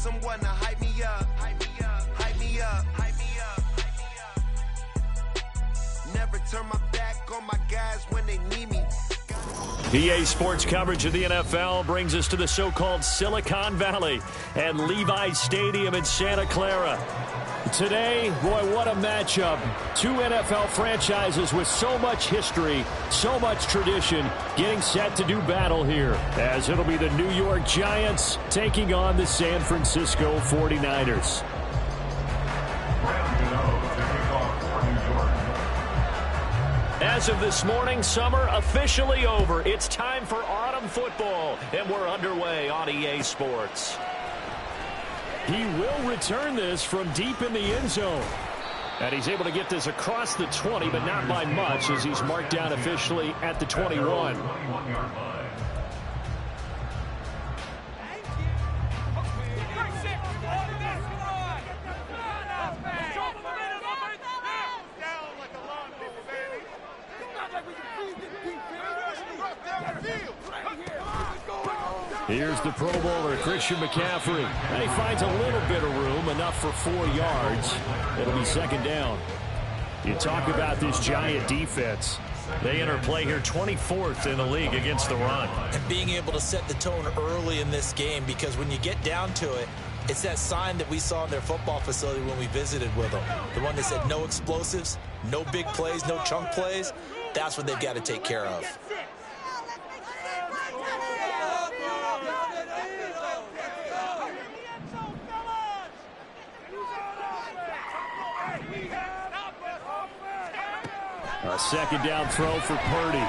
someone to hype me up, hype me up, hype me up, hype me up, hype me up. Never turn my back on my guys when they need me. EA Sports coverage of the NFL brings us to the so-called Silicon Valley and Levi's Stadium in Santa Clara. Today, boy, what a matchup. Two NFL franchises with so much history, so much tradition, getting set to do battle here, as it'll be the New York Giants taking on the San Francisco 49ers. As of this morning, summer officially over. It's time for autumn football, and we're underway on EA Sports. He will return this from deep in the end zone. And he's able to get this across the 20, but not by much, as he's marked down officially at the 21. Here's the Pro Bowler, Christian McCaffrey. And he finds a little bit of room, enough for 4 yards. It'll be second down. You talk about this Giant defense. They enter play here 24th in the league against the run. And being able to set the tone early in this game, because when you get down to it, it's that sign that we saw in their football facility when we visited with them. The one that said no explosives, no big plays, no chunk plays. That's what they've got to take care of. A second down throw for Purdy.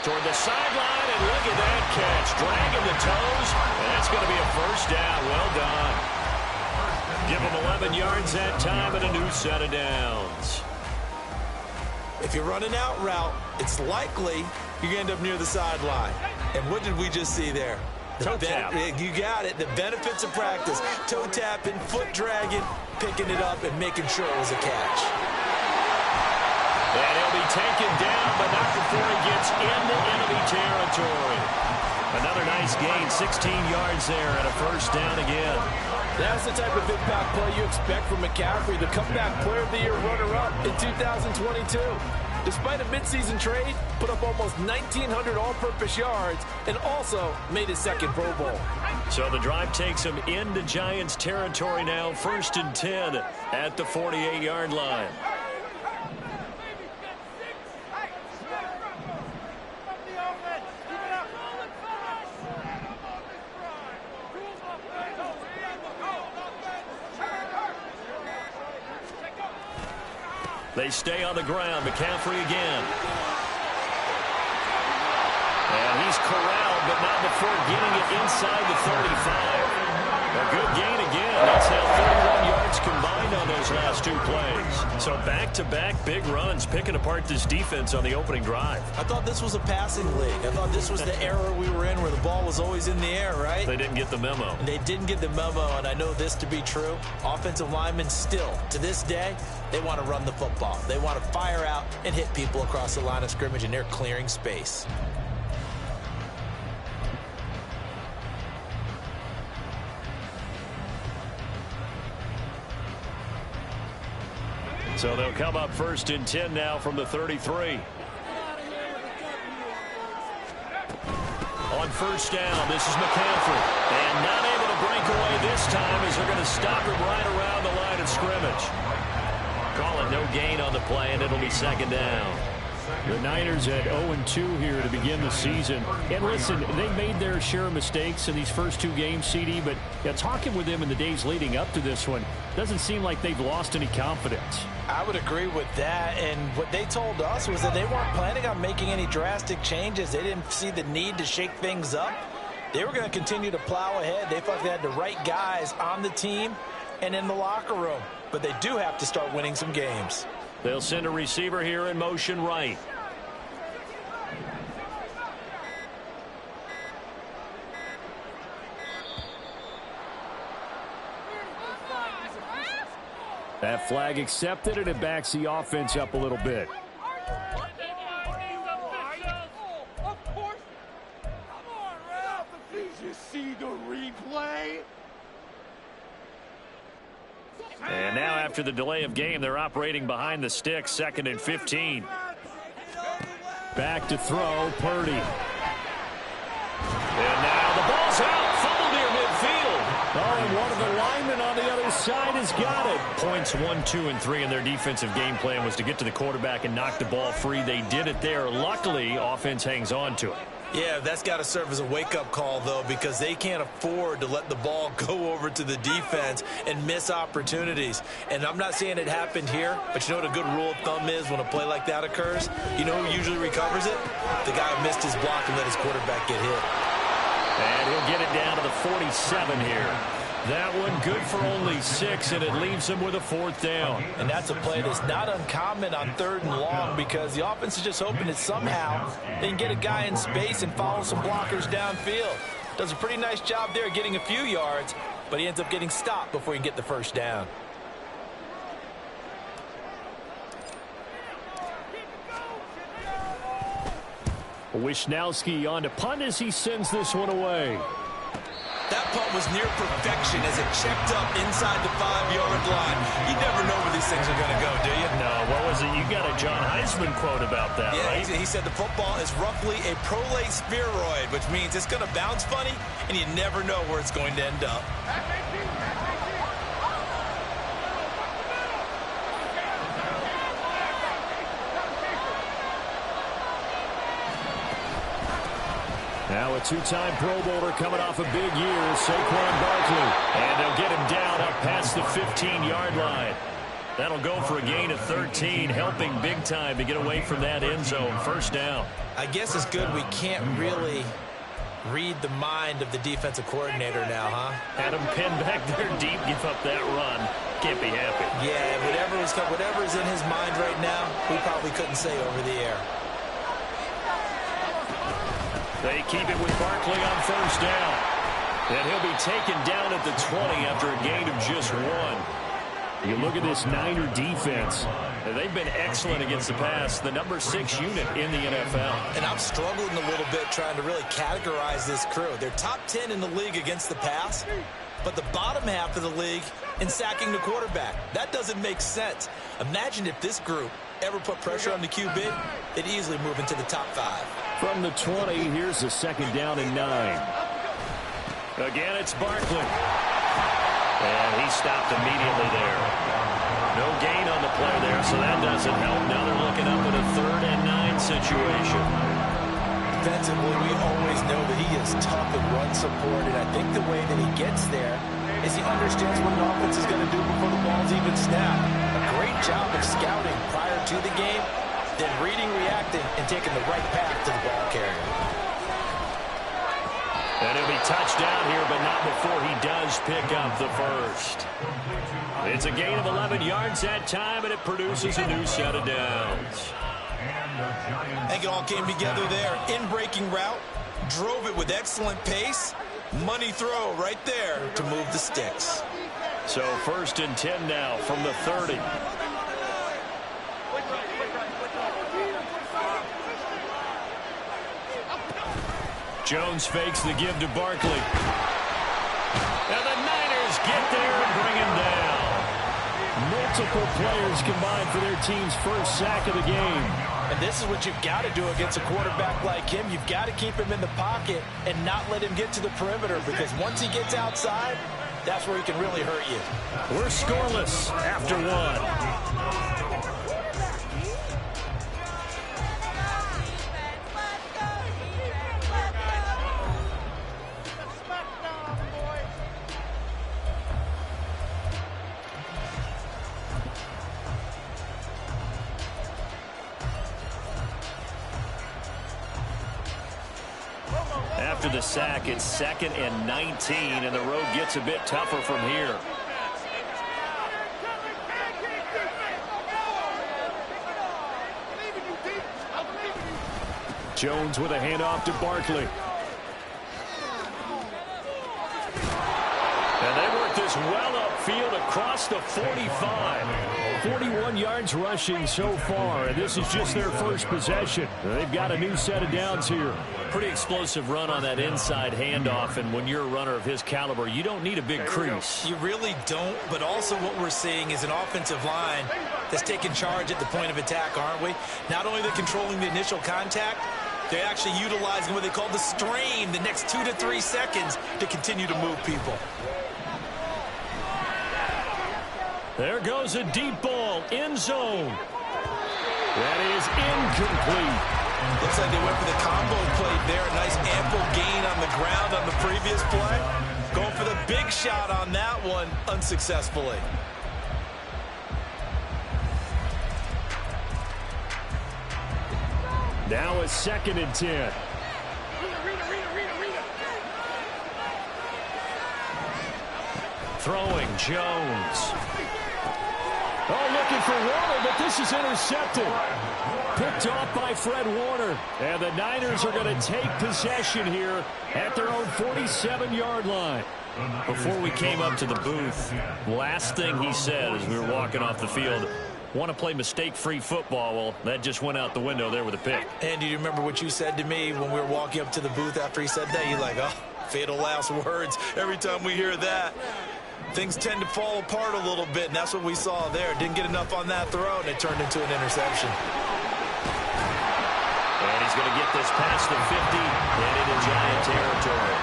Toward the sideline, and look at that catch. Dragging the toes, and that's going to be a first down. Well done. Give them 11 yards that time and a new set of downs. If you're running out route, it's likely you're going to end up near the sideline. And what did we just see there? Toe tap. You got it. The benefits of practice. Toe tapping, foot dragging, picking it up, and making sure it was a catch. And he'll be taken down, but not before he gets into enemy territory. Another nice gain, 16 yards there, and a first down again. That's the type of impact play you expect from McCaffrey, the comeback player of the year runner-up in 2022. Despite a midseason trade, put up almost 1,900 all-purpose yards and also made his second Pro Bowl. So the drive takes him into Giants territory now, 1st and 10 at the 48-yard line. They stay on the ground. McCaffrey again. And he's corralled, but not before getting it inside the 35. A good gain again. That's now 31 yards combined on those last 2 plays. So back-to-back big runs, picking apart this defense on the opening drive. I thought this was a passing league. I thought this was the era we were in where the ball was always in the air, right? They didn't get the memo. They didn't get the memo, and I know this to be true. Offensive linemen still, to this day, they want to run the football. They want to fire out and hit people across the line of scrimmage, and they're clearing space. So they'll come up 1st and 10 now from the 33. On first down, this is McCaffrey. And not able to break away this time as they're going to stop him right around the line of scrimmage. Call it no gain on the play, and it'll be second down. The Niners at 0-2 here to begin the season. And listen, they made their share of mistakes in these first 2 games, CD, but talking with them in the days leading up to this one, doesn't seem like they've lost any confidence. I would agree with that, and what they told us was that they weren't planning on making any drastic changes. They didn't see the need to shake things up. They were going to continue to plow ahead. They felt they had the right guys on the team and in the locker room, but they do have to start winning some games. They'll send a receiver here in motion right. That flag accepted, and it backs the offense up a little bit. You see the reason. play. And now after the delay of game, they're operating behind the sticks, 2nd and 15. Back to throw, Purdy. And now the ball's out, fumbled near midfield. Oh, and one of the linemen on the other side has got it. Points 1, 2, and 3 in their defensive game plan was to get to the quarterback and knock the ball free. They did it there. Luckily, offense hangs on to it. Yeah, that's got to serve as a wake-up call, though, because they can't afford to let the ball go over to the defense and miss opportunities. And I'm not saying it happened here, but you know what a good rule of thumb is when a play like that occurs? You know who usually recovers it? The guy who missed his block and let his quarterback get hit. And he'll get it down to the 47 here. That one good for only 6, and it leaves him with a 4th down. And that's a play that's not uncommon on 3rd and long because the offense is just hoping that somehow they can get a guy in space and follow some blockers downfield. Does a pretty nice job there getting a few yards, but he ends up getting stopped before he can get the 1st down. Wishnowski on to punt as he sends this one away. That punt was near perfection as it checked up inside the 5-yard line. You never know where these things are going to go, do you? No, what was it? You got a John Heisman quote about that, right? He said the football is roughly a prolate spheroid, which means it's going to bounce funny, and you never know where it's going to end up. Now a 2-time Pro Bowler coming off a big year, Saquon Barkley. And they'll get him down up past the 15-yard line. That'll go for a gain of 13, helping big time to get away from that end zone. 1st down. I guess it's good we can't really read the mind of the defensive coordinator now, huh? Had him pinned back there deep, give up that run. Can't be happy. Yeah, whatever's in his mind right now, we probably couldn't say over the air. They keep it with Barkley on 1st down. And he'll be taken down at the 20 after a gain of just 1. You look at this Niner defense. They've been excellent against the pass, the number 6 unit in the NFL. And I'm struggling a little bit trying to really categorize this crew. They're top 10 in the league against the pass, but the bottom half of the league in sacking the quarterback. That doesn't make sense. Imagine if this group ever put pressure on the QB, they'd easily move into the top 5. From the 20, here's the 2nd down and 9. Again, it's Barkley. And he stopped immediately there. No gain on the play there, so that doesn't help. Now they're looking up at a 3rd and 9 situation. Defensively, we always know that he is tough in run support, and I think the way that he gets there is he understands what an offense is going to do before the ball's even snapped. A great job of scouting prior to the game, then reading, reacting, and taking the right path to the ball carrier. And he'll be touched down here, but not before he does pick up the 1st. It's a gain of 11 yards that time, and it produces a new set of downs. I think it all came together there. In-breaking route, drove it with excellent pace. Money throw right there to move the sticks. So 1st and 10 now from the 30. Jones fakes the give to Barkley. And the Niners get there and bring him down. Multiple players combined for their team's 1st sack of the game. And this is what you've got to do against a quarterback like him. You've got to keep him in the pocket and not let him get to the perimeter, because once he gets outside, that's where he can really hurt you. We're scoreless after 1. After the sack, it's 2nd and 19, and the road gets a bit tougher from here. Jones with a handoff to Barkley. And they work work this well upfield across the 45. 41 yards rushing so far, and this is just their first possession. They've got a new set of downs here. Pretty explosive run on that inside handoff, and when you're a runner of his caliber, you don't need a big crease. You really don't, but also what we're seeing is an offensive line that's taking charge at the point of attack, aren't we? Not only are they controlling the initial contact, they're actually utilizing what they call the strain the next 2 to 3 seconds to continue to move people. There goes a deep ball, end zone. That is incomplete. Looks like they went for the combo play there. A nice ample gain on the ground on the previous play. Going for the big shot on that one unsuccessfully. Now a 2nd and 10. Throwing Jones. Oh, looking for Warner, but this is intercepted. Picked off by Fred Warner. And the Niners are going to take possession here at their own 47-yard line. Before we came up to the booth, last thing he said as we were walking off the field, want to play mistake-free football. Well, that just went out the window there with a pick. And do you remember what you said to me when we were walking up to the booth after he said that? You're like, oh, fatal last words. Every time we hear that, things tend to fall apart a little bit, and that's what we saw there. Didn't get enough on that throw, and it turned into an interception. And he's going to get this past the 50 and into Giant territory.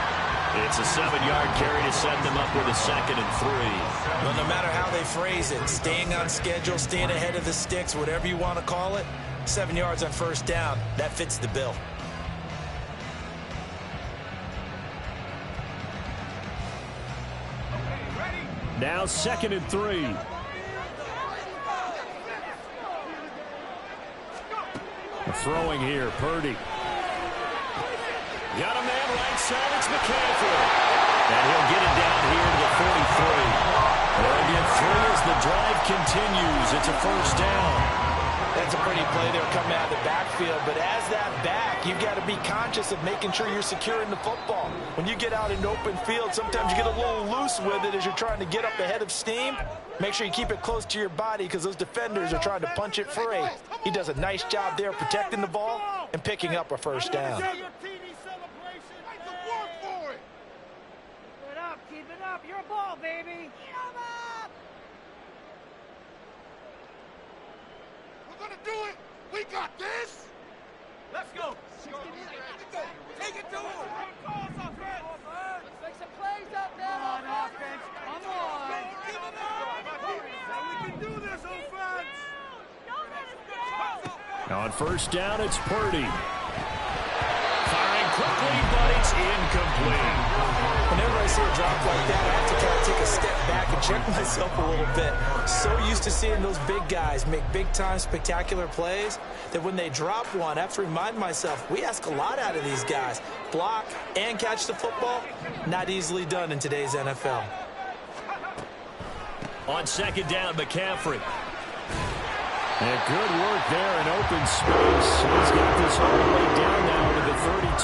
It's a 7-yard carry to set them up with a 2nd and 3. Well, no matter how they phrase it, staying on schedule, staying ahead of the sticks, whatever you want to call it, 7 yards on first down, that fits the bill. Now 2nd and 3. Throwing here, Purdy. Got a man right side, it's McCaffrey. And he'll get it down here to the 43. They'll get 3 as the drive continues. It's a first down. That's a pretty play there coming out of the backfield, but as that back, you've got to be conscious of making sure you're securing the football. When you get out in open field, sometimes you get a little loose with it as you're trying to get up ahead of steam. Make sure you keep it close to your body because those defenders are trying to punch it free. He does a nice job there protecting the ball and picking up a first down. Keep it up, your ball, baby. We're gonna do it. We got this. Let's go. Take it to him. Let's make some plays up there. Come on, offense. Come on. Give it up. We can do this, offense. Don't let us go. On first down, it's Purdy. Firing quickly, but it's incomplete. Whenever I see a drop like that, I have to kind of take a step back and check myself a little bit. So used to seeing those big guys make big-time spectacular plays that when they drop one, I have to remind myself, we ask a lot out of these guys. Block and catch the football, not easily done in today's NFL. On 2nd down, McCaffrey. And good work there in open space. He's got this all the way down now to the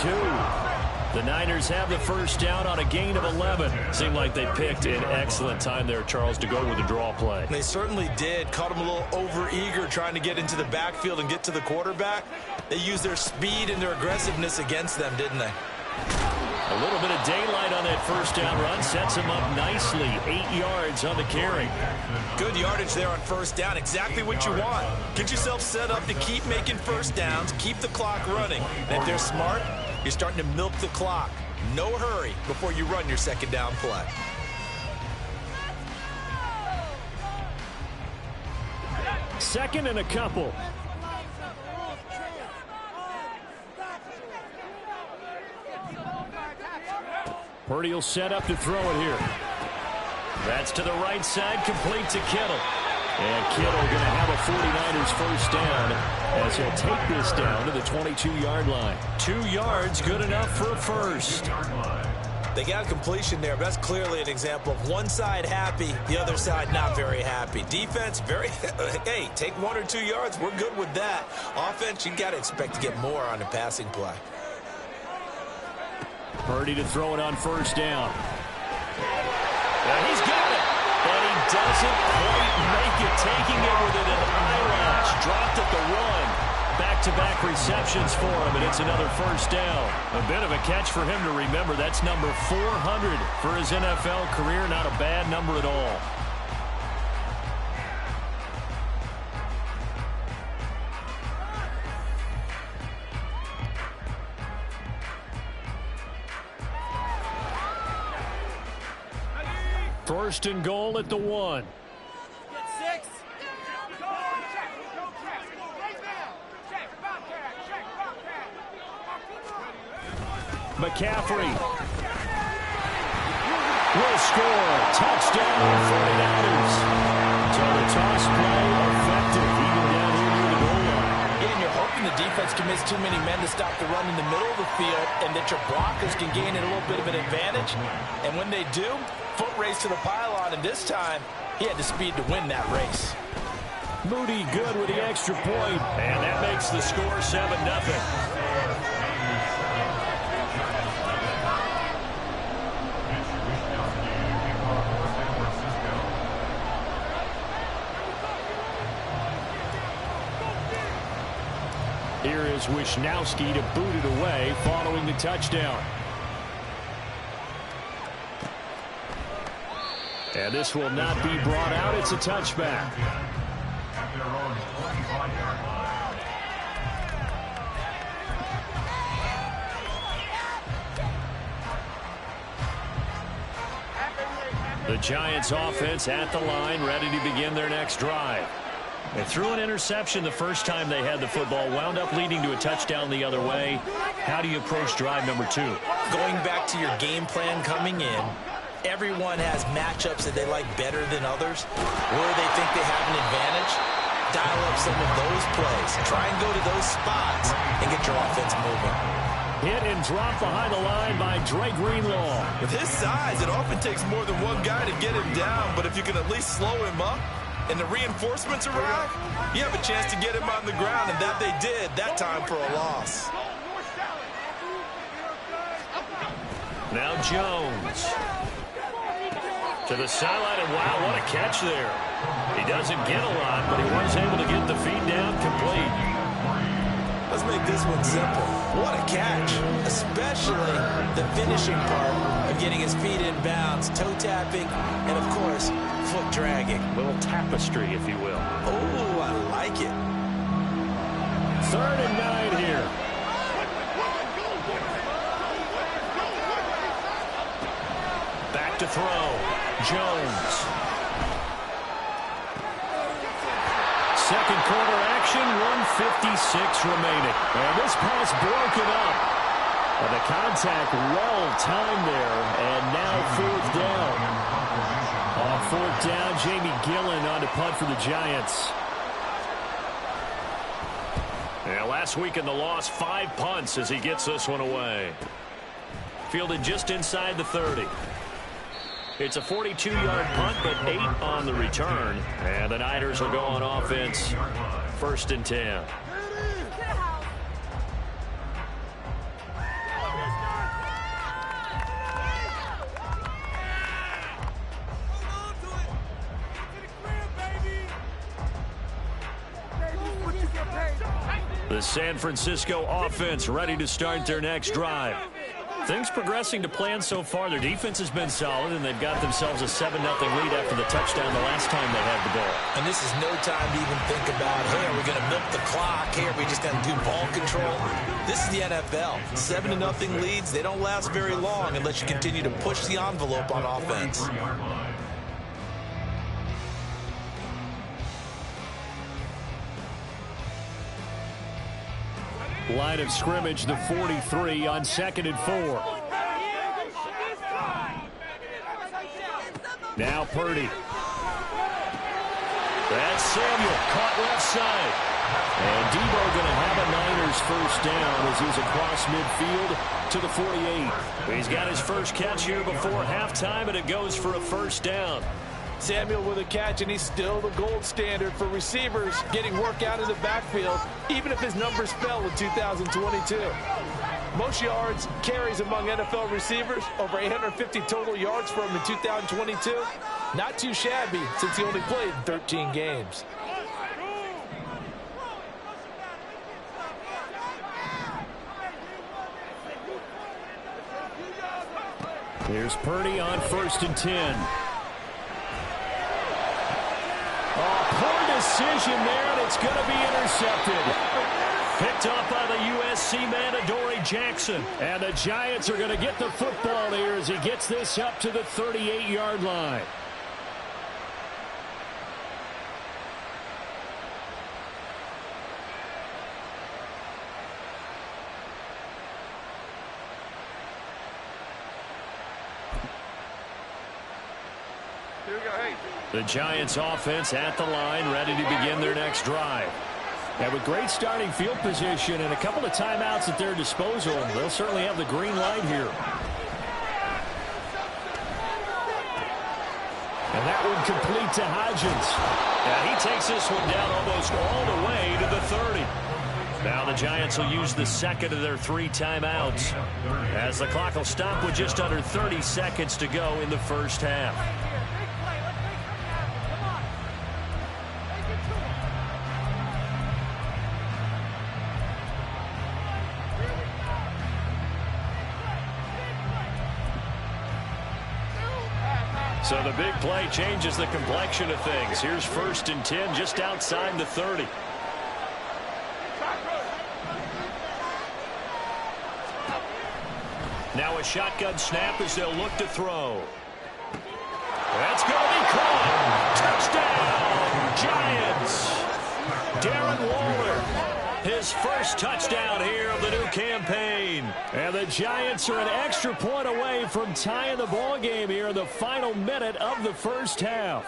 32. The Niners have the first down on a gain of 11. Seemed like they picked an excellent time there, Charles, to go with the draw play. They certainly did. Caught them a little over-eager trying to get into the backfield and get to the quarterback. They used their speed and their aggressiveness against them, didn't they? A little bit of daylight on that first down run. Sets him up nicely. 8 yards on the carry. Good yardage there on first down. Exactly what you want. Get yourself set up to keep making first downs, keep the clock running. And if they're smart, you're starting to milk the clock. No hurry before you run your 2nd down play. Second and a couple. Purdy will set up to throw it here. That's to the right side, complete to Kittle. And Kittle going to have a 49ers first down as he'll take this down to the 22-yard line. 2 yards, good enough for a first. They got a completion there, but that's clearly an example of one side happy, the other side not very happy. Defense, hey, take 1 or 2 yards, we're good with that. Offense, you got to expect to get more on the passing play. Purdy to throw it on first down. He's got it. And he doesn't quite make it, taking it within an eyelash. Dropped at the one. Back-to-back receptions for him, and it's another first down. A bit of a catch for him to remember. That's number 400 for his NFL career. Not a bad number at all. First and goal at the 1. McCaffrey will score. Touchdown, 49ers. So the toss play effective, even down here near the goal line. Yeah, and you're hoping the defense commits too many men to stop the run in the middle of the field and that your blockers can gain a little bit of an advantage. And when they do, foot race to the pylon, and this time he had the speed to win that race. Moody good with the extra point. And that makes the score 7-0. Here is Wisnowski to boot it away following the touchdown. And this will not be brought out. It's a touchback. The Giants offense at the line, ready to begin their next drive. They threw an interception the first time they had the football, wound up leading to a touchdown the other way. How do you approach drive number 2? Going back to your game plan coming in, everyone has matchups that they like better than others. Where they think they have an advantage, dial up some of those plays. Try and go to those spots and get your offense moving. Hit and drop behind the line by Dre Greenlaw. With his size, it often takes more than one guy to get him down, but if you can at least slow him up, and the reinforcements arrive, you have a chance to get him on the ground, and that they did that time for a loss. Now Jones. To the sideline, and wow, what a catch there. He doesn't get a lot, but he was able to get the feed down complete. Let's make this one simple. What a catch, especially the finishing part of getting his feet in bounds, toe tapping, and of course, foot dragging. A little tapestry, if you will. Oh, I like it. 3rd and 9 here. Back to throw. Jones. Second quarter action, 1:56 remaining. And this pass broken up. And the contact well timed there. And now 4th down. On 4th down, Jamie Gillen on to punt for the Giants. Yeah, last week in the loss, 5 punts as he gets this one away. Fielded just inside the 30. It's a 42-yard punt, but 8 on the return. And the Niners will go on offense. 1st and 10. The San Francisco offense ready to start their next drive. Things progressing to plan so far. Their defense has been solid, and they've got themselves a 7-0 lead after the touchdown the last time they had the ball. And this is no time to even think about, hey, are we going to milk the clock? Hey, are we just going to do ball control? This is the NFL. 7-0 leads, they don't last very long unless you continue to push the envelope on offense. Line of scrimmage, the 43 on 2nd and 4. Now Purdy. That's Samuel, caught left side. And Debo going to have a Niners first down as he's across midfield to the 48. He's got his first catch here before halftime, and it goes for a first down. Samuel with a catch, and he's still the gold standard for receivers getting work out in the backfield, even if his numbers fell in 2022. Most yards, carries among NFL receivers, over 850 total yards for him in 2022. Not too shabby since he only played 13 games. Here's Purdy on 1st and 10. Oh, poor decision there, and it's going to be intercepted. Picked up by the USC man, Adoree Jackson. And the Giants are going to get the football here as he gets this up to the 38-yard line. The Giants offense at the line, ready to begin their next drive. And with great starting field position and a couple of timeouts at their disposal, they'll certainly have the green light here. And that one complete to Hodgins. And he takes this one down almost all the way to the 30. Now the Giants will use the second of their 3 timeouts as the clock will stop with just under 30 seconds to go in the first half. So the big play changes the complexion of things. Here's 1st and 10 just outside the 30. Now a shotgun snap as they'll look to throw. That's going to be caught. Touchdown, Giants. Darren Waller, his first touchdown here of the new campaign. And the Giants are an extra point away from tying the ball game here in the final minute of the first half.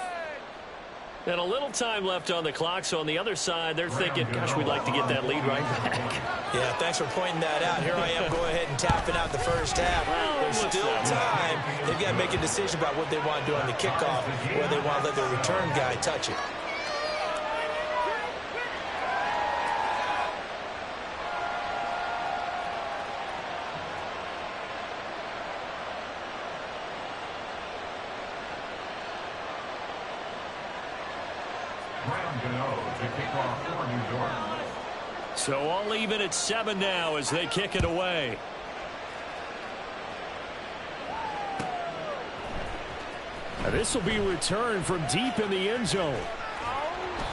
And a little time left on the clock, so on the other side, they're thinking, gosh, we'd like to get that lead right back. Yeah, thanks for pointing that out. Here I am, go ahead and tapping out the first half. There's still time. They've got to make a decision about what they want to do on the kickoff, whether they want to let their return guy touch it. So all even at 7 now as they kick it away. This will be returned from deep in the end zone.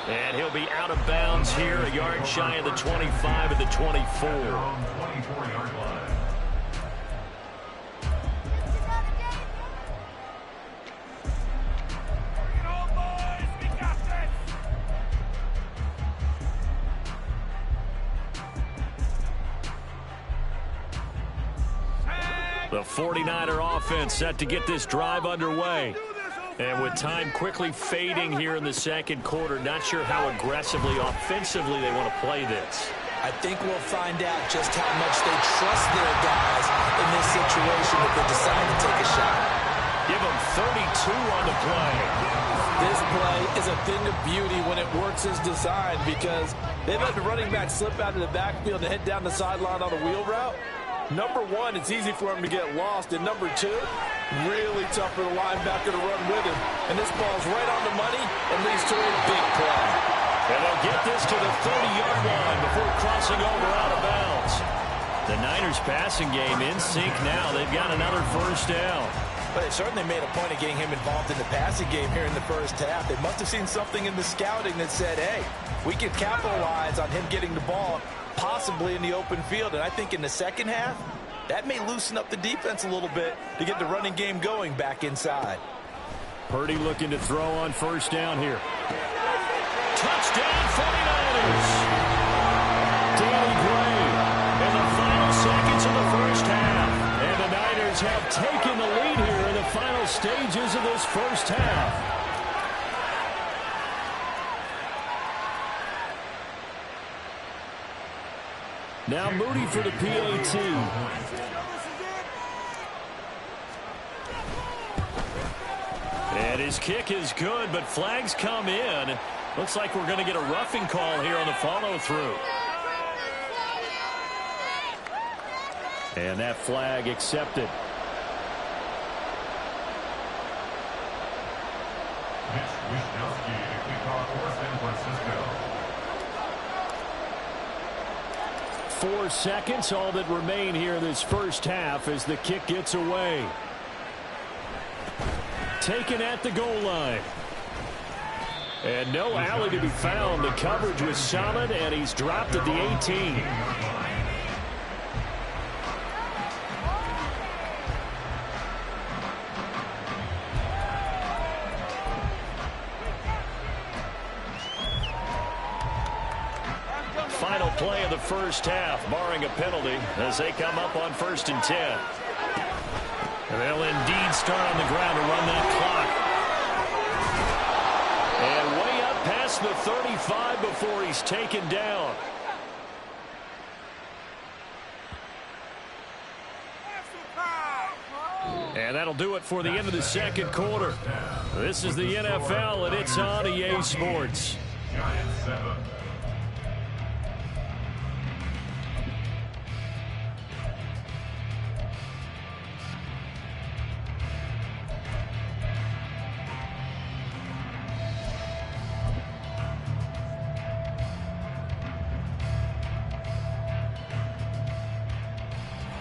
And he'll be out of bounds here, a yard shy of the 25 at the 24. The 49er offense set to get this drive underway. And with time quickly fading here in the second quarter, not sure how aggressively, offensively they want to play this. I think we'll find out just how much they trust their guys in this situation if they decide to take a shot. Give them 32 on the play. This play is a thing of beauty when it works as designed because they've had the running back slip out of the backfield and head down the sideline on a wheel route. Number one, it's easy for him to get lost. And number two, really tough for the linebacker to run with him. And this ball's right on the money and leads to a big play. And they'll get this to the 30-yard line before crossing over out of bounds. The Niners passing game in sync now. They've got another first down. But they certainly made a point of getting him involved in the passing game here in the first half. They must have seen something in the scouting that said, hey, we can capitalize on him getting the ball possibly in the open field. And I think in the second half, that may loosen up the defense a little bit to get the running game going back inside. Purdy looking to throw on first down here. Touchdown 49ers. Danny Gray in the final seconds of the first half. And the Niners have taken the lead here in the final stages of this first half. Now Moody for the PAT. And his kick is good, but flags come in. Looks like we're going to get a roughing call here on the follow-through. And that flag accepted. San Francisco. 4 seconds, all that remain here this first half as the kick gets away. Taken at the goal line. And no alley to be found. The coverage was solid, and he's dropped at the 18. Final play of the first half, barring a penalty, as they come up on 1st and 10. They'll indeed start on the ground to run that clock. And way up past the 35 before he's taken down. And that'll do it for the end of the second quarter. This is the NFL, and it's on EA Sports. Giants 7.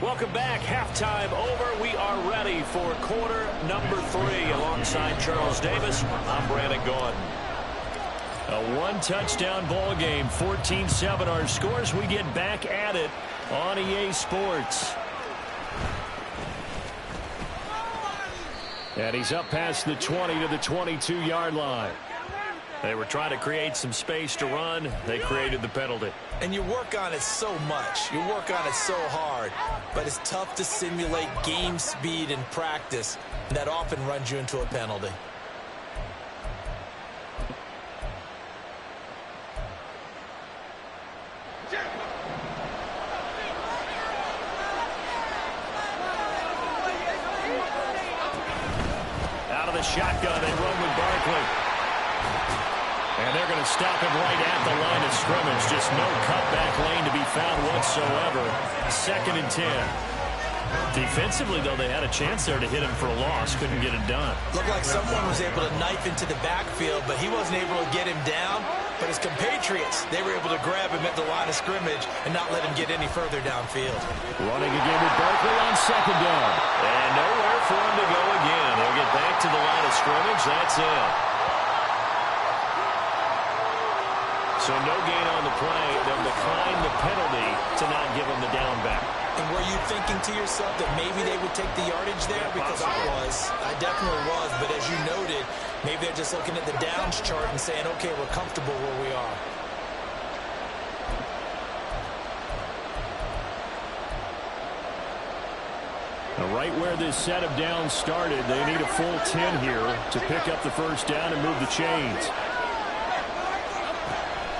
Welcome back. Halftime over. We are ready for quarter number 3. Alongside Charles Davis, I'm Brandon Gordon. A one-touchdown ball game, 14-7 our scores. We get back at it on EA Sports. And he's up past the 20 to the 22-yard line. They were trying to create some space to run. They created the penalty. And you work on it so much. You work on it so hard. But it's tough to simulate game speed in practice. That often runs you into a penalty. Out of the shotgun, they run with Barkley. And they're going to stop him right at the line of scrimmage. Just no cutback lane to be found whatsoever. 2nd and 10. Defensively, though, they had a chance there to hit him for a loss. Couldn't get it done. Looked like someone was able to knife into the backfield, but he wasn't able to get him down. But his compatriots, they were able to grab him at the line of scrimmage and not let him get any further downfield. Running again with Barkley on 2nd down. And nowhere for him to go again. He'll get back to the line of scrimmage. That's it. So no gain on the play. They'll decline the penalty to not give him the down back. And were you thinking to yourself that maybe they would take the yardage there? Because I definitely was. But as you noted, maybe they're just looking at the downs chart and saying, okay, we're comfortable where we are. Now, right where this set of downs started, they need a full 10 here to pick up the first down and move the chains.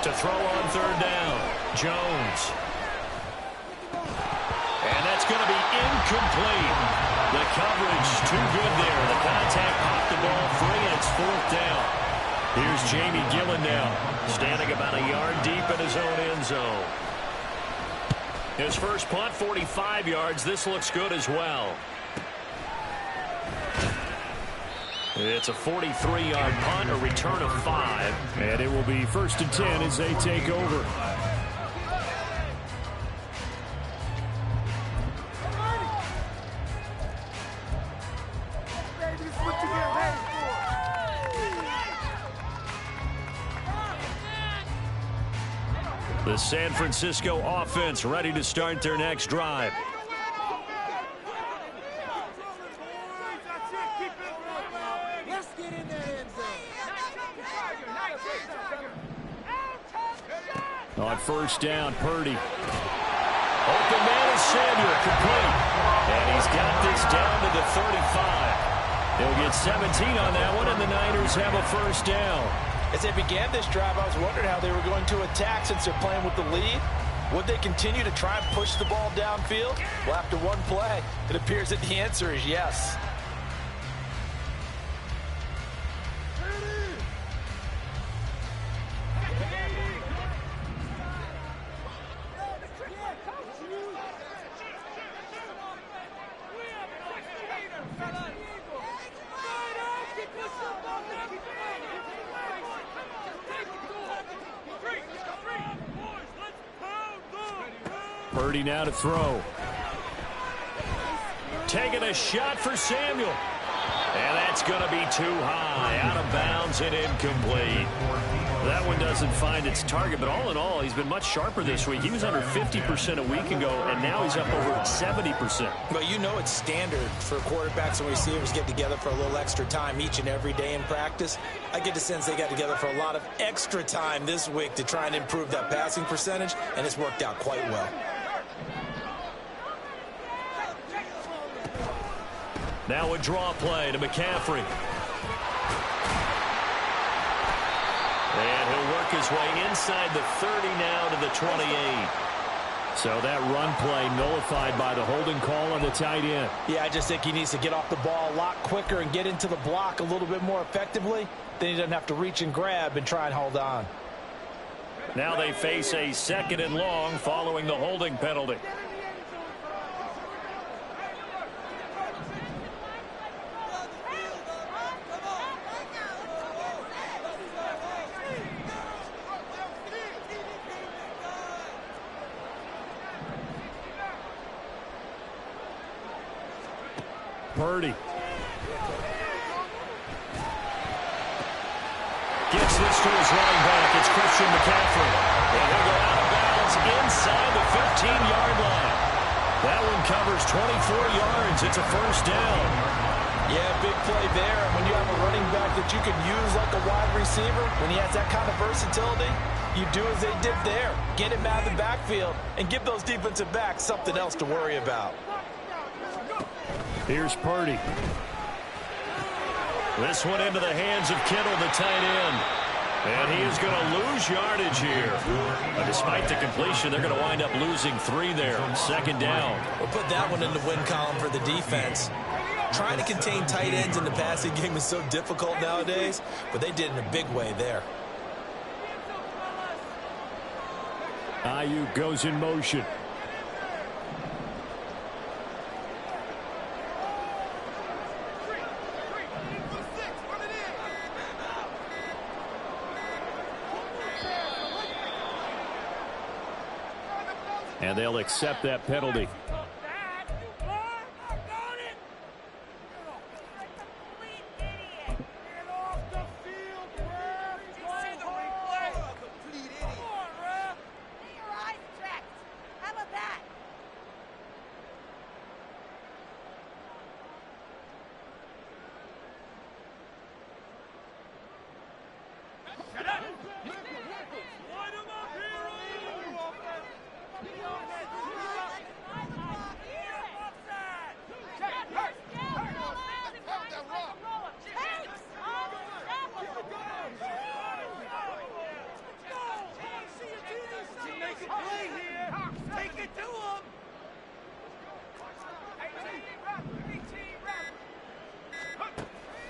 To throw on 3rd down, Jones. And that's going to be incomplete. The coverage too good there. The contact popped the ball free, and it's 4th down. Here's Jamie Gillen now, standing about a yard deep in his own end zone. His first punt, 45 yards. This looks good as well. It's a 43-yard punt, a return of 5. And it will be 1st and 10 as they take over. The San Francisco offense ready to start their next drive. On 1st down, Purdy. Open man is Samuel, complete. And he's got this down to the 35. He'll get 17 on that one, and the Niners have a 1st down. As they began this drive, I was wondering how they were going to attack since they're playing with the lead. Would they continue to try and push the ball downfield? Well, after one play, it appears that the answer is yes. Purdy now to throw. Taking a shot for Samuel. And that's going to be too high. Out of bounds and incomplete. That one doesn't find its target, but all in all, he's been much sharper this week. He was under 50% a week ago, and now he's up over 70%. But you know it's standard for quarterbacks and receivers get together for a little extra time each and every day in practice. I get the sense they got together for a lot of extra time this week to try and improve that passing percentage, and it's worked out quite well. Now a draw play to McCaffrey. And he'll work his way inside the 30 now to the 28. So that run play nullified by the holding call on the tight end. Yeah, I just think he needs to get off the ball a lot quicker and get into the block a little bit more effectively. Then he doesn't have to reach and grab and try and hold on. Now they face a 2nd and long following the holding penalty. Purdy. Gets this to his running back. It's Christian McCaffrey. And he'll go out of bounds inside the 15-yard line. That one covers 24 yards. It's a first down. Yeah, big play there. When you have a running back that you can use like a wide receiver, when he has that kind of versatility, you do as they did there. Get him out of the backfield and give those defensive backs something else to worry about. Here's Purdy. This one into the hands of Kittle, the tight end. And he is going to lose yardage here. But despite the completion, they're going to wind up losing 3 there. 2nd down. We'll put that one in the win column for the defense. Trying to contain tight ends in the passing game is so difficult nowadays, but they did in a big way there. Ayuk goes in motion. And they'll accept that penalty.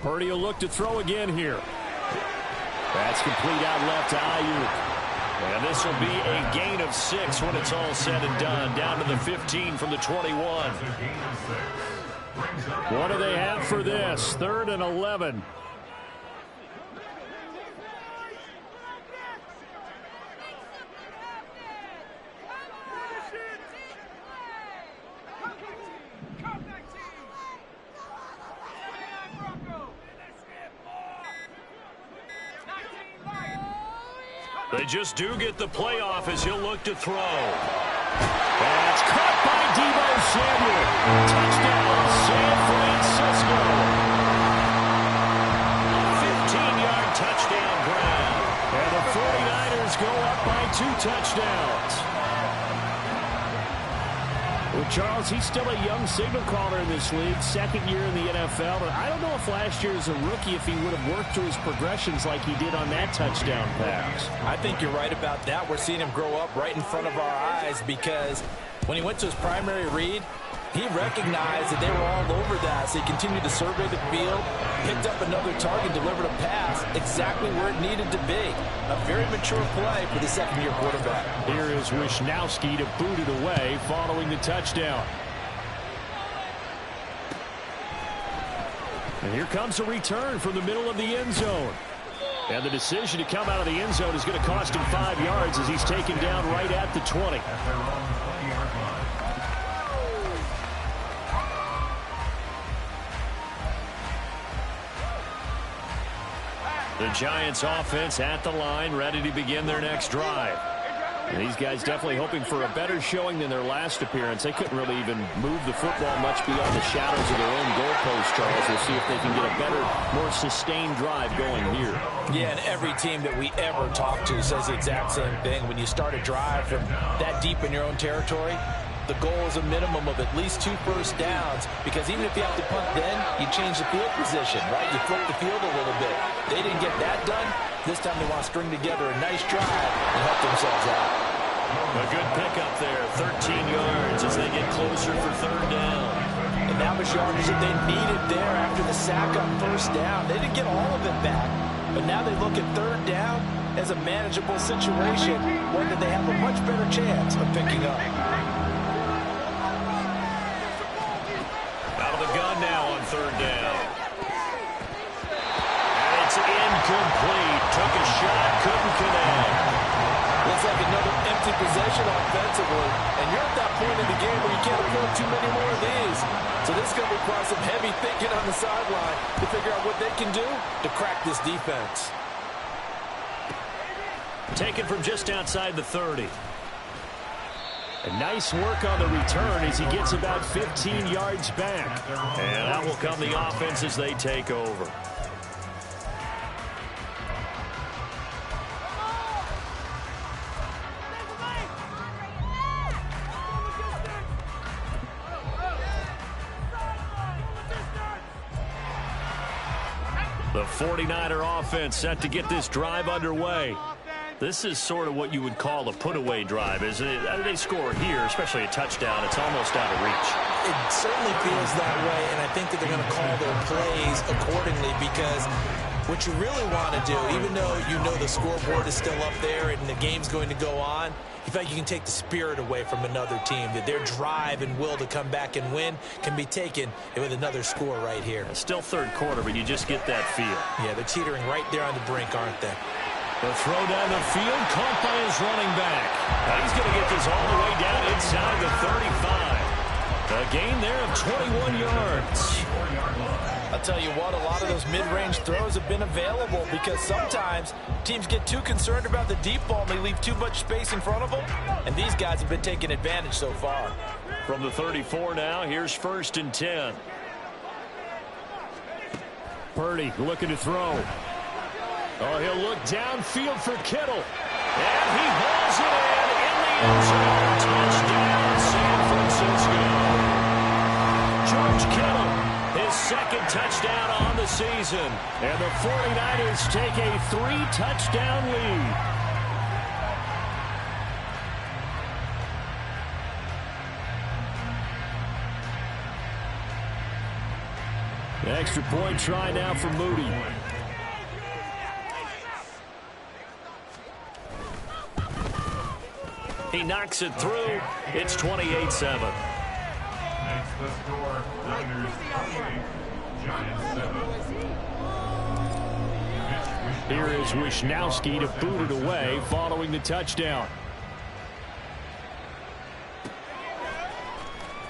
Purdy will look to throw again here. That's complete out left to Ayuk. And this will be a gain of 6 when it's all said and done. Down to the 15 from the 21. What do they have for this? 3rd and 11. They just do get the playoff as he'll look to throw. That's caught by Deebo Samuel. Touchdown, San Francisco. 15-yard touchdown grab. And the 49ers go up by 2 touchdowns. Well, Charles, he's still a young signal caller in this league, 2nd year in the NFL. But I don't know if last year as a rookie, if he would have worked through his progressions like he did on that touchdown pass. I think you're right about that. We're seeing him grow up right in front of our eyes because when he went to his primary read, he recognized that they were all over that. So he continued to survey the field, picked up another target, delivered a pass exactly where it needed to be. A very mature play for the 2nd-year quarterback. Here is Wisnowski to boot it away following the touchdown. And here comes a return from the middle of the end zone. And the decision to come out of the end zone is going to cost him 5 yards as he's taken down right at the 20. The Giants offense at the line, ready to begin their next drive. And these guys definitely hoping for a better showing than their last appearance. They couldn't really even move the football much beyond the shadows of their own goalpost, Charles. We'll see if they can get a better, more sustained drive going here. Yeah, and every team that we ever talk to says the exact same thing. When you start a drive from that deep in your own territory, the goal is a minimum of at least 2 first downs, because even if you have to punt then, you change the field position, right? You flip the field a little bit. They didn't get that done. This time they want to string together a nice drive and help themselves out. A good pickup there, 13 yards as they get closer for 3rd down. And that was yardage that they needed there after the sack on 1st down. They didn't get all of it back, but now they look at 3rd down as a manageable situation, one that they have a much better chance of picking up. Out of the gun now on 3rd down. And it's incomplete. Took a shot, couldn't connect. Looks like another empty possession offensively. And you're at that point in the game where you can't afford too many more of these. So this is going to require some heavy thinking on the sideline to figure out what they can do to crack this defense. Taken from just outside the 30. And nice work on the return as he gets about 15 yards back. And out will come the offense as they take over. The 49er offense set to get this drive underway. This is sort of what you would call a put-away drive, isn't it? They score here, especially a touchdown. It's almost out of reach. It certainly feels that way, and I think that they're going to call their plays accordingly, because what you really want to do, even though you know the scoreboard is still up there and the game's going to go on, you feel like you can take the spirit away from another team, that their drive and will to come back and win can be taken with another score right here. Still 3rd quarter, but you just get that feel. Yeah, they're teetering right there on the brink, aren't they? The throw down the field, caught by his running back. Now he's going to get this all the way down inside the 35. A gain there of 21 yards. I'll tell you what, a lot of those mid-range throws have been available, because sometimes teams get too concerned about the deep ball and they leave too much space in front of them, and these guys have been taking advantage so far. From the 34 now, here's 1st and 10. Purdy looking to throw. Oh, he'll look downfield for Kittle. And he hauls it in the end zone. Touchdown, San Francisco. George Kittle, his 2nd touchdown on the season. And the 49ers take a 3-touchdown lead. The extra point try now for Moody. He knocks it through. It's 28-7. Makes the score. Niners 28, Giants 7. Here is Wishnowski to boot it away following the touchdown.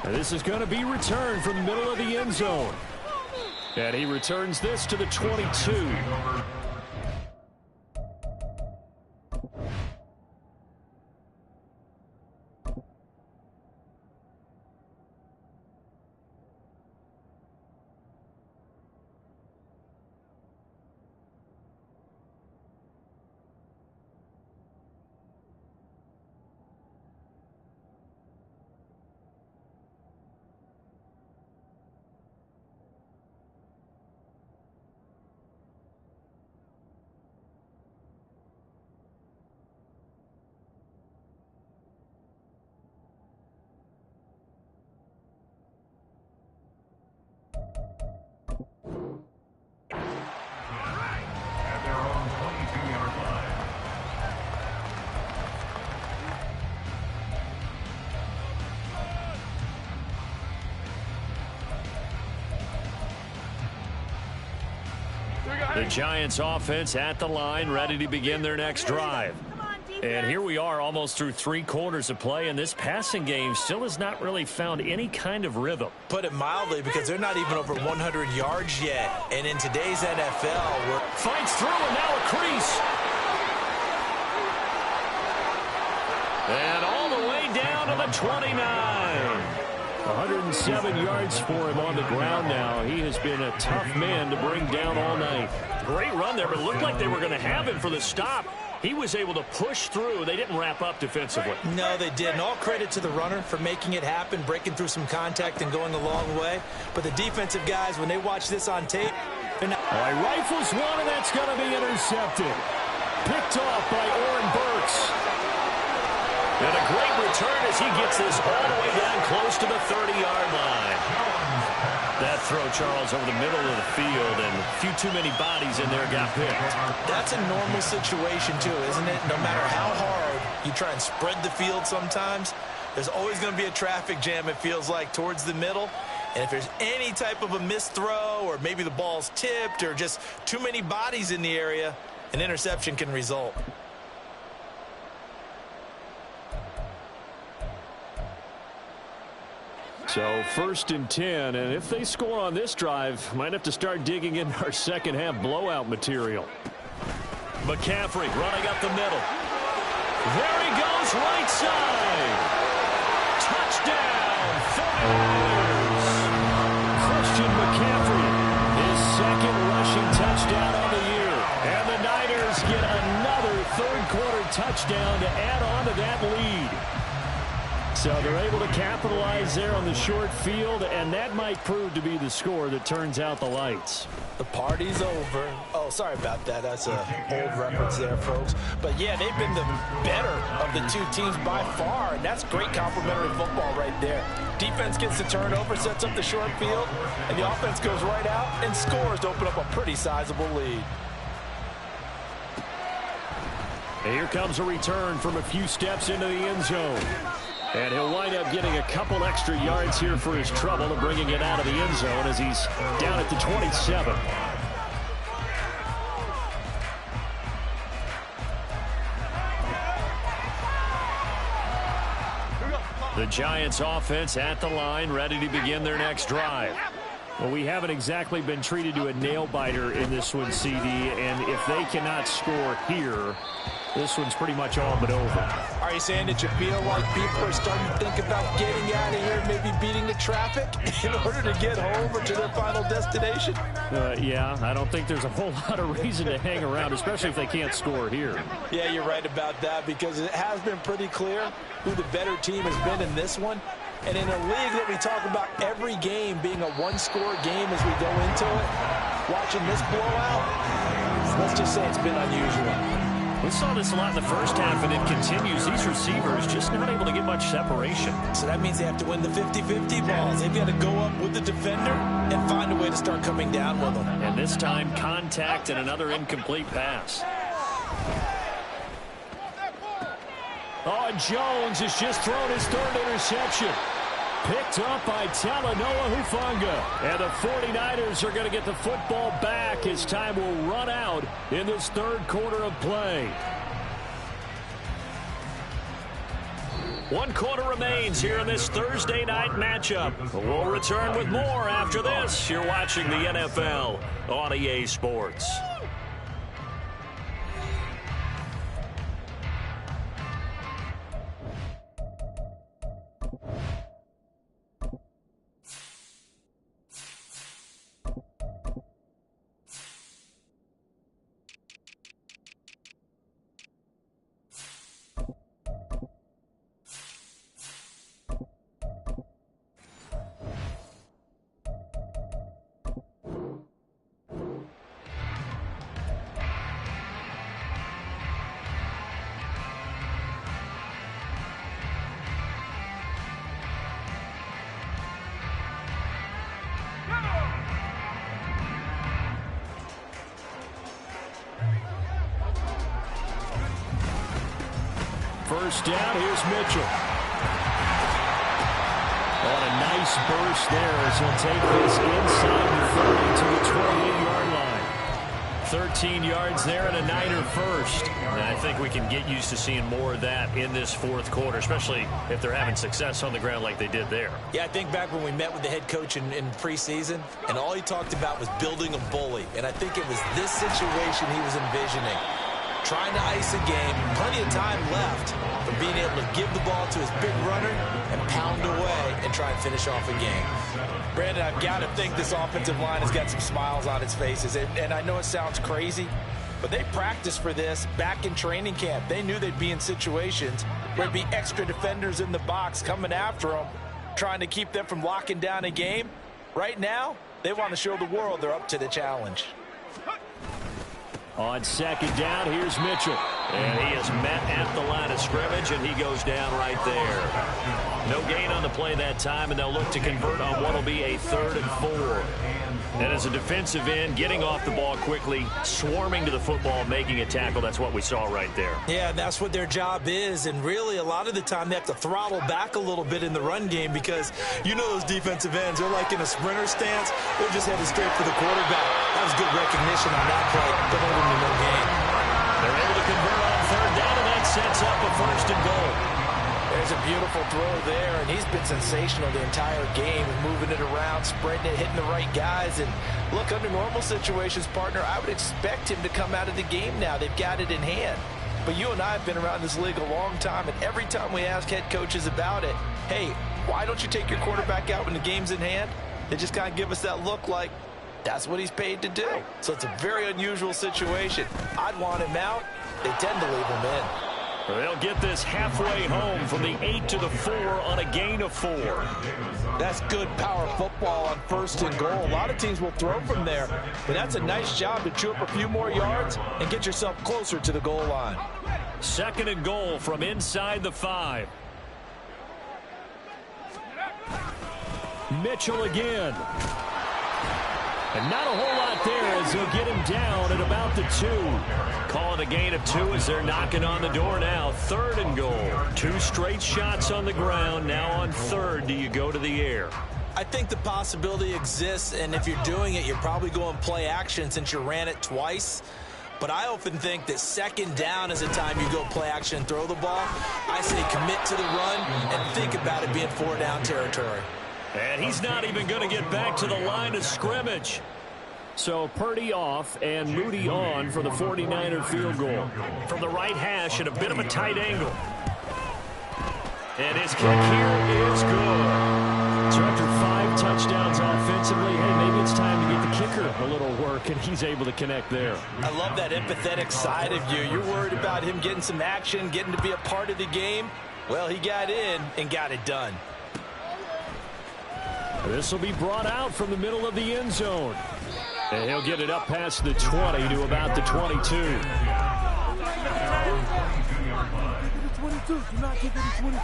And this is going to be returned from the middle of the end zone. And he returns this to the 22. The Giants offense at the line, ready to begin their next drive. And here we are almost through 3 quarters of play, and this passing game still has not really found any kind of rhythm. Put it mildly, because they're not even over 100 yards yet. And in today's NFL, we're... Fights through, and now a crease. And all the way down to the 29. 107 yards for him on the ground now. He has been a tough man to bring down all night. Great run there, but it looked like they were going to have him for the stop. He was able to push through. They didn't wrap up defensively. No, they didn't. All credit to the runner for making it happen, breaking through some contact and going a long way. But the defensive guys, when they watch this on tape, they're not... All right, rifles one, and that's going to be intercepted. Picked off by Oren Burks. And a great return as he gets this all the way down close to the 30-yard line. That throw, Charles, over the middle of the field, and a few too many bodies in there got picked. That's a normal situation, too, isn't it? No matter how hard you try and spread the field sometimes, there's always going to be a traffic jam, it feels like, towards the middle. And if there's any type of a missed throw, or maybe the ball's tipped, or just too many bodies in the area, an interception can result. So 1st and 10, and if they score on this drive, might have to start digging in our second half blowout material. McCaffrey running up the middle. There he goes, right side. Touchdown, 49ers. Christian McCaffrey, his 2nd rushing touchdown on the year. And the Niners get another 3rd quarter touchdown to add on to that lead. So they're able to capitalize there on the short field, and that might prove to be the score that turns out the lights. The party's over. Oh, sorry about that. That's an old reference there, folks. But, yeah, they've been the better of the two teams by far, and that's great complimentary football right there. Defense gets the turnover, sets up the short field, and the offense goes right out and scores to open up a pretty sizable lead. And here comes a return from a few steps into the end zone. And he'll wind up getting a couple extra yards here for his trouble and bringing it out of the end zone as he's down at the 27. The Giants offense at the line, ready to begin their next drive. Well, we haven't exactly been treated to a nail-biter in this one, CD, and if they cannot score here, this one's pretty much all but over. Are you saying that you feel like people are starting to think about getting out of here, maybe beating the traffic in order to get home or to their final destination? Yeah, I don't think there's a whole lot of reason to hang around, especially if they can't score here. Yeah, you're right about that, because it has been pretty clear who the better team has been in this one. And in a league that we talk about every game being a one-score game as we go into it, watching this blowout, let's just say it's been unusual. We saw this a lot in the first half, and it continues. These receivers just not able to get much separation. So that means they have to win the 50-50 balls. They've got to go up with the defender and find a way to start coming down with them. And this time, contact and another incomplete pass. Oh, Jones has just thrown his 3rd interception. Picked up by Talanoa Hufanga. And the 49ers are going to get the football back as time will run out in this 3rd quarter of play. 1 quarter remains here in this Thursday night matchup. We'll return with more after this. You're watching the NFL on EA Sports. First down, here's Mitchell. On a nice burst there as he'll take this inside the 30 to the 28-yard line. 13 yards there and a Niner first. And I think we can get used to seeing more of that in this fourth quarter, especially if they're having success on the ground like they did there. Yeah, I think back when we met with the head coach in preseason, and all he talked about was building a bully. And I think it was this situation he was envisioning. Trying to ice a game, plenty of time left for being able to give the ball to his big runner and pound away and try and finish off a game. Brandon, I've got to think this offensive line has got some smiles on its faces. And I know it sounds crazy, but they practiced for this back in training camp. They knew they'd be in situations where there'd be extra defenders in the box coming after them, trying to keep them from locking down a game. Right now, they want to show the world they're up to the challenge. On second down, here's Mitchell. And he is met at the line of scrimmage, and he goes down right there. No gain on the play that time, and they'll look to convert on what will be a 3rd and 4. And as a defensive end, getting off the ball quickly, swarming to the football, making a tackle, that's what we saw right there. Yeah, that's what their job is, and really a lot of the time they have to throttle back a little bit in the run game because you know those defensive ends, they're like in a sprinter stance. They're just headed straight for the quarterback. That was good recognition on that play, but hold them to no gain. They're able to convert on 3rd down, and that sets up a 1st and goal. There's a beautiful throw there, and he's been sensational the entire game, moving it around, spreading it, hitting the right guys. And look, under normal situations, partner, I would expect him to come out of the game now. They've got it in hand. But you and I have been around this league a long time, and every time we ask head coaches about it, hey, why don't you take your quarterback out when the game's in hand? They just kind of give us that look like that's what he's paid to do. So it's a very unusual situation. I'd want him out. They tend to leave him in. They'll get this halfway home from the 8 to the 4 on a gain of 4. That's good power football on 1st and goal. A lot of teams will throw from there, but that's a nice job to chew up a few more yards and get yourself closer to the goal line. 2nd and goal from inside the 5. Mitchell again. And not a whole lot there as they'll get him down at about the 2. Calling a gain of 2 as they're knocking on the door now. 3rd and goal. 2 straight shots on the ground. Now on 3rd, do you go to the air? I think the possibility exists, and if you're doing it, you're probably going play action since you ran it twice. But I often think that 2nd down is the time you go play action and throw the ball. I say commit to the run and think about it being 4-down territory. And he's not even going to get back to the line of scrimmage. So Purdy off and Moody on for the 49er field goal. From the right hash at a bit of a tight angle. And his kick here is good. So after 5 touchdowns offensively, hey, maybe it's time to get the kicker a little work, and he's able to connect there. I love that empathetic side of you. You're worried about him getting some action, getting to be a part of the game. Well, he got in and got it done. This will be brought out from the middle of the end zone. And he'll get it up past the 20 to about the 22. 22. Do not give it a 22.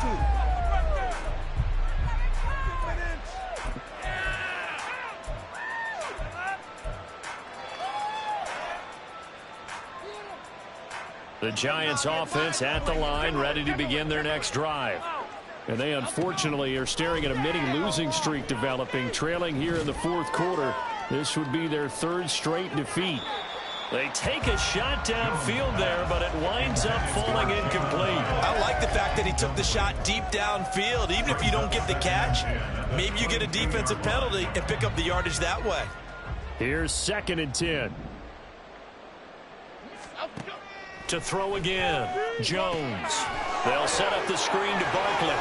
The Giants offense at the line, ready to begin their next drive. And they unfortunately are staring at a mini losing streak developing, trailing here in the 4th quarter. This would be their 3rd straight defeat. They take a shot downfield there, but it winds up falling incomplete. I like the fact that he took the shot deep downfield. Even if you don't get the catch, maybe you get a defensive penalty and pick up the yardage that way. Here's 2nd and 10. To throw again, Jones. They'll set up the screen to Barkley.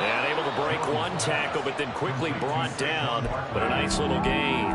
And able to break 1 tackle, but then quickly brought down. But a nice little gain.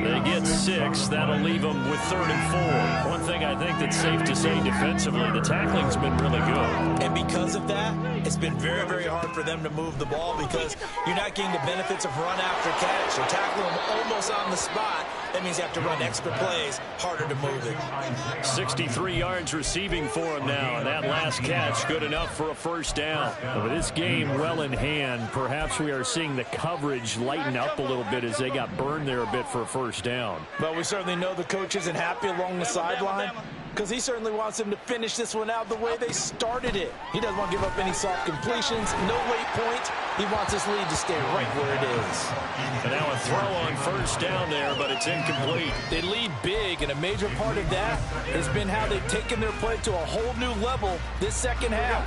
They get 6. That'll leave them with 3rd and 4. One thing I think that's safe to say defensively, the tackling's been really good. And because of that, it's been very, very hard for them to move the ball because you're not getting the benefits of run after catch. You're tackling them almost on the spot. That means you have to run extra plays, harder to move it. 63 yards receiving for him now, and that last catch good enough for a 1st down. With this game well in hand, perhaps we are seeing the coverage lighten up a little bit as they got burned there a bit for a 1st down. But we certainly know the coach isn't happy along the sideline because he certainly wants them to finish this one out the way they started it. He doesn't want to give up any soft completions, no late points. He wants this lead to stay right where it is. And now a throw on first down there, but it's incomplete. They lead big, and a major part of that has been how they've taken their play to a whole new level this second half.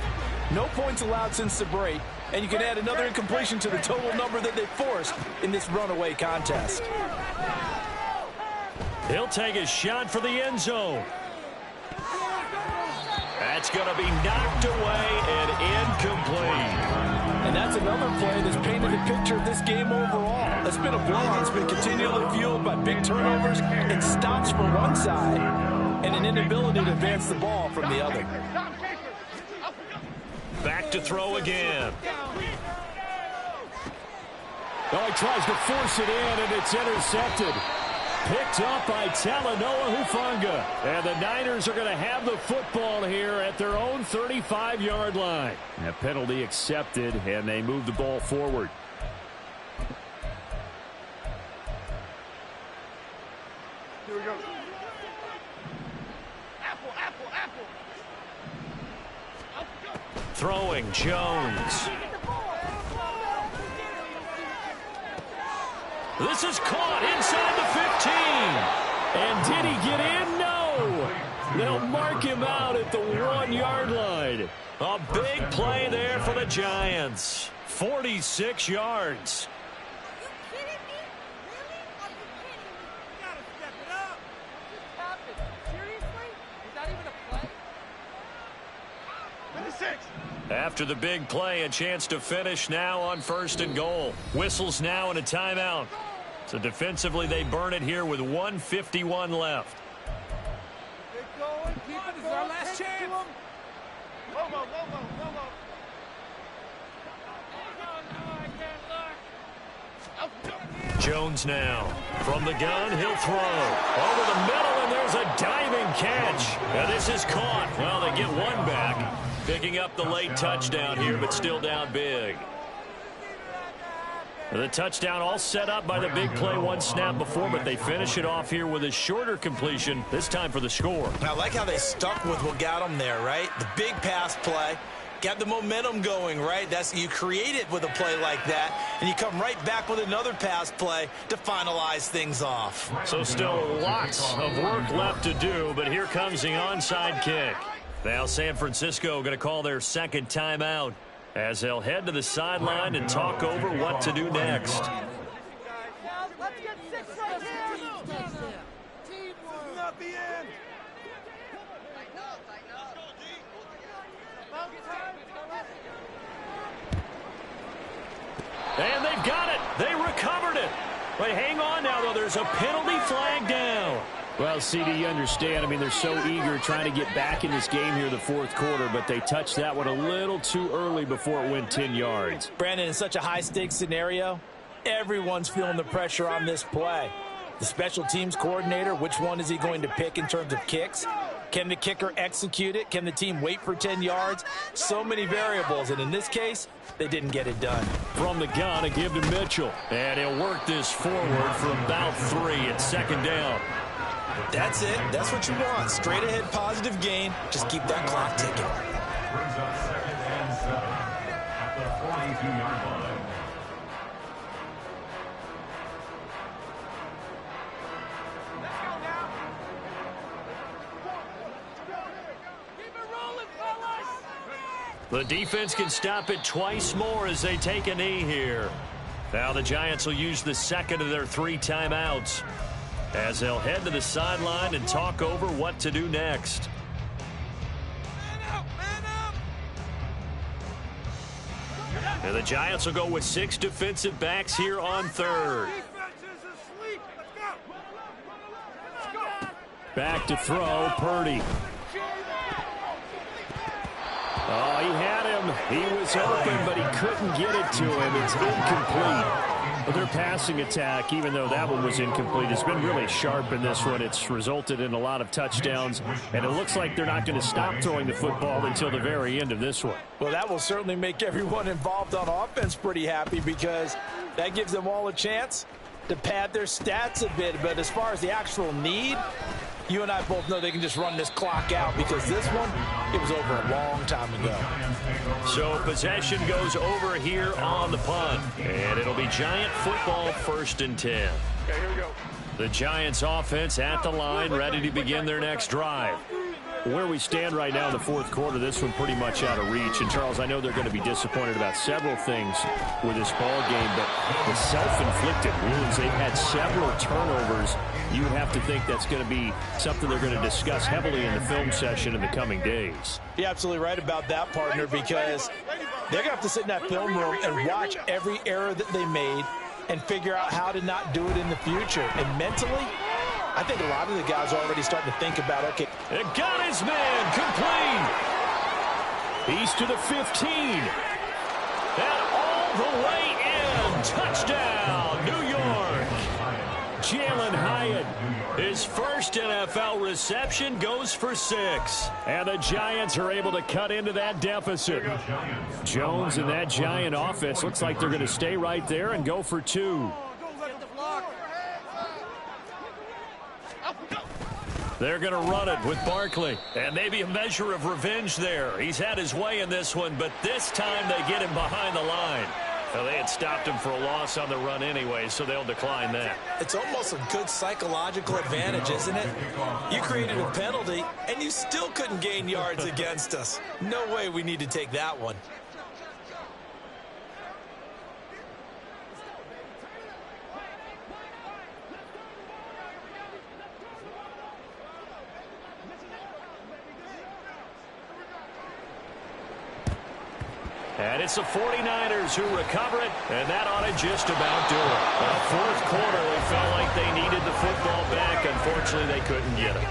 No points allowed since the break, and you can add another incompletion to the total number that they forced in this runaway contest. He'll take a shot for the end zone. That's going to be knocked away and incomplete. And that's another play that's painted a picture of this game overall. It's been a blowout. It's been continually fueled by big turnovers and stops from one side and an inability to advance the ball from the other. Back to throw again. Oh, he tries to force it in, and it's intercepted. Picked up by Talanoa Hufanga. And the Niners are going to have the football here at their own 35-yard line. And a penalty accepted, and they move the ball forward. Here we go. Apple, apple, apple. Throwing Jones. This is caught inside the 15. And did he get in? No. They'll mark him out at the 1-yard line. A big play there for the Giants. 46 yards. Are you kidding me? Really? Are you kidding me? You gotta step it up. What just happened? Seriously? Is that even a play? 26. After the big play, a chance to finish now on 1st and goal. Whistles now and a timeout. So defensively, they burn it here with 1:51 left. Keep going. Keep it. This is our last chance. Whoa, whoa, whoa, whoa, whoa, whoa. Jones now. From the gun, he'll throw. Over the middle, and there's a diving catch. Now this is caught. Well, they get one back. Picking up the late touchdown here, but still down big. The touchdown all set up by the big play one snap before, but they finish it off here with a shorter completion, this time for the score. I like how they stuck with what got them there, right? The big pass play. Got the momentum going, right? You create it with a play like that, and you come right back with another pass play to finalize things off. So still lots of work left to do, but here comes the onside kick. Now San Francisco going to call their second timeout as they'll head to the sideline and talk over what to do next. Let's get 6 right here. Teamwork. This is not the end. And they've got it. They recovered it. But hang on now, though. There's a penalty flag down. Well, CD, you understand. I mean, they're so eager trying to get back in this game here the fourth quarter, but they touched that one a little too early before it went 10 yards. Brandon, in such a high-stakes scenario, everyone's feeling the pressure on this play. The special teams coordinator, which one is he going to pick in terms of kicks? Can the kicker execute it? Can the team wait for 10 yards? So many variables, and in this case, they didn't get it done. From the gun, a give to Mitchell. And he'll work this forward for about 3 at second down. That's it. That's what you want. Straight ahead positive gain. Just keep that clock ticking. Brings up 2nd and 7 at the 42-yard line. The defense can stop it twice more as they take a knee here. Now the Giants will use the second of their 3 timeouts as they'll head to the sideline and talk over what to do next. And the Giants will go with 6 defensive backs here on 3rd. Back to throw, Purdy. Oh, he had him. He was open, but he couldn't get it to him. It's incomplete. But their passing attack, even though that one was incomplete, has been really sharp in this one. It's resulted in a lot of touchdowns, and it looks like they're not going to stop throwing the football until the very end of this one. Well, that will certainly make everyone involved on offense pretty happy because that gives them all a chance to pad their stats a bit. But as far as the actual need, You and I both know they can just run this clock out because this one, it was over a long time ago. So possession goes over here on the punt, and it'll be Giant football 1st and 10. Okay, here we go. The Giants offense at the line, ready to begin their next drive. Where we stand right now in the fourth quarter, this one pretty much out of reach. And, Charles, I know they're going to be disappointed about several things with this ball game, but the self-inflicted wounds, they've had several turnovers. You would have to think that's going to be something they're going to discuss heavily in the film session in the coming days. You're absolutely right about that, partner, because they're going to have to sit in that film room and watch every error that they made and figure out how to not do it in the future. And mentally, I think a lot of the guys are already starting to think about, okay. It got his man complete. He's to the 15. And all the way in. Touchdown, New York. Jalen Hyatt, his first NFL reception, goes for 6. And the Giants are able to cut into that deficit. Jones and that Giant offense looks like they're going to stay right there and go for 2. They're going to run it with Barkley. And maybe a measure of revenge there. He's had his way in this one, but this time they get him behind the line. Well, they had stopped him for a loss on the run anyway, so they'll decline that. It's almost a good psychological advantage, isn't it? You created a penalty, and you still couldn't gain yards against us. No way we need to take that one. And it's the 49ers who recover it, and that ought to just about do it. Well, fourth quarter, they felt like they needed the football back. Unfortunately, they couldn't get it.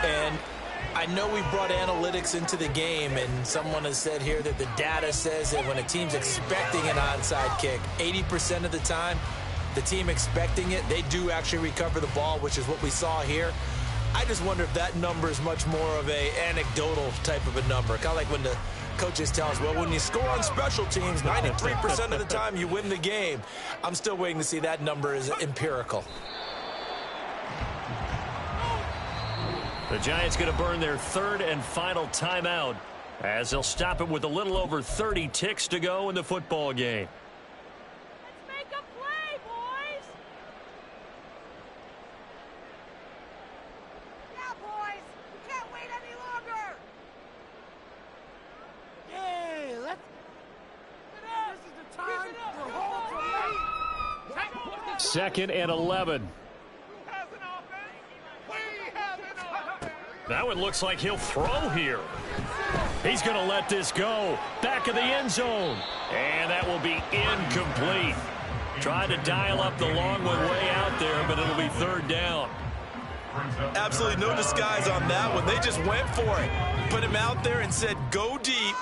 And I know we brought analytics into the game, and someone has said here that the data says that when a team's expecting an onside kick, 80% of the time, the team expecting it, they do actually recover the ball, which is what we saw here. I just wonder if that number is much more of a anecdotal type of a number. Kind of like when the coaches tell us, well, when you score on special teams, 93% of the time you win the game. I'm still waiting to see that number is empirical. The Giants going to burn their 3rd and final timeout as they'll stop it with a little over 30 ticks to go in the football game. Let's make a play, boys. Yeah, boys. We can't wait any longer. Yeah, let's. This is the time for home to 2nd and 11. That one looks like he'll throw here. He's going to let this go. Back of the end zone. And that will be incomplete. Tried to dial up the long one way out there, but it'll be 3rd down. Absolutely no disguise on that one. They just went for it. Put him out there and said, go deep.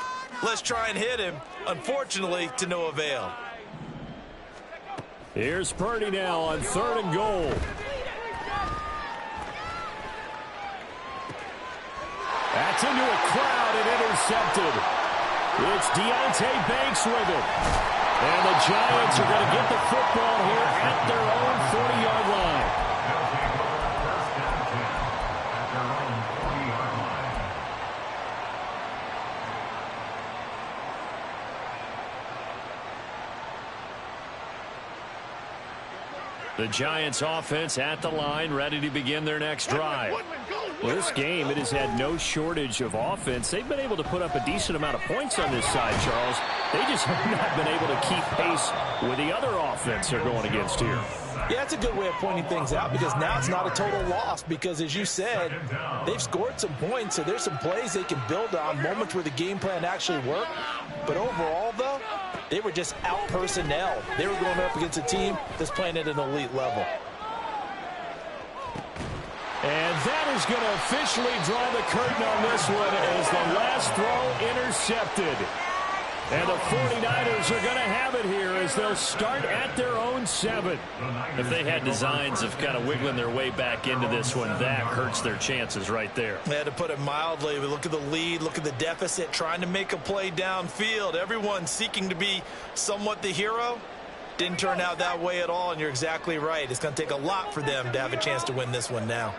Let's try and hit him. Unfortunately, to no avail. Here's Purdy now on 3rd and goal. That's into a crowd and intercepted. It's Deonte Banks with it. And the Giants are going to get the football here at their own 40-yard line. The Giants offense at the line, ready to begin their next drive. Well, this game, it has had no shortage of offense. They've been able to put up a decent amount of points on this side, Charles. They just have not been able to keep pace with the other offense they're going against here. Yeah, that's a good way of pointing things out because now it's not a total loss because, as you said, they've scored some points, so there's some plays they can build on, moments where the game plan actually worked. But overall, though, they were just out-personnel. They were going up against a team that's playing at an elite level. And that is going to officially draw the curtain on this one as the last throw intercepted. And the 49ers are going to have it here as they'll start at their own 7. If they had designs of kind of wiggling their way back into this one, that hurts their chances right there. Yeah, to put it mildly, we look at the lead, look at the deficit, trying to make a play downfield. Everyone seeking to be somewhat the hero. Didn't turn out that way at all, and you're exactly right. It's going to take a lot for them to have a chance to win this one now.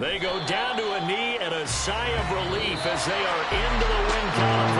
They go down to a knee and a sigh of relief as they are into the win column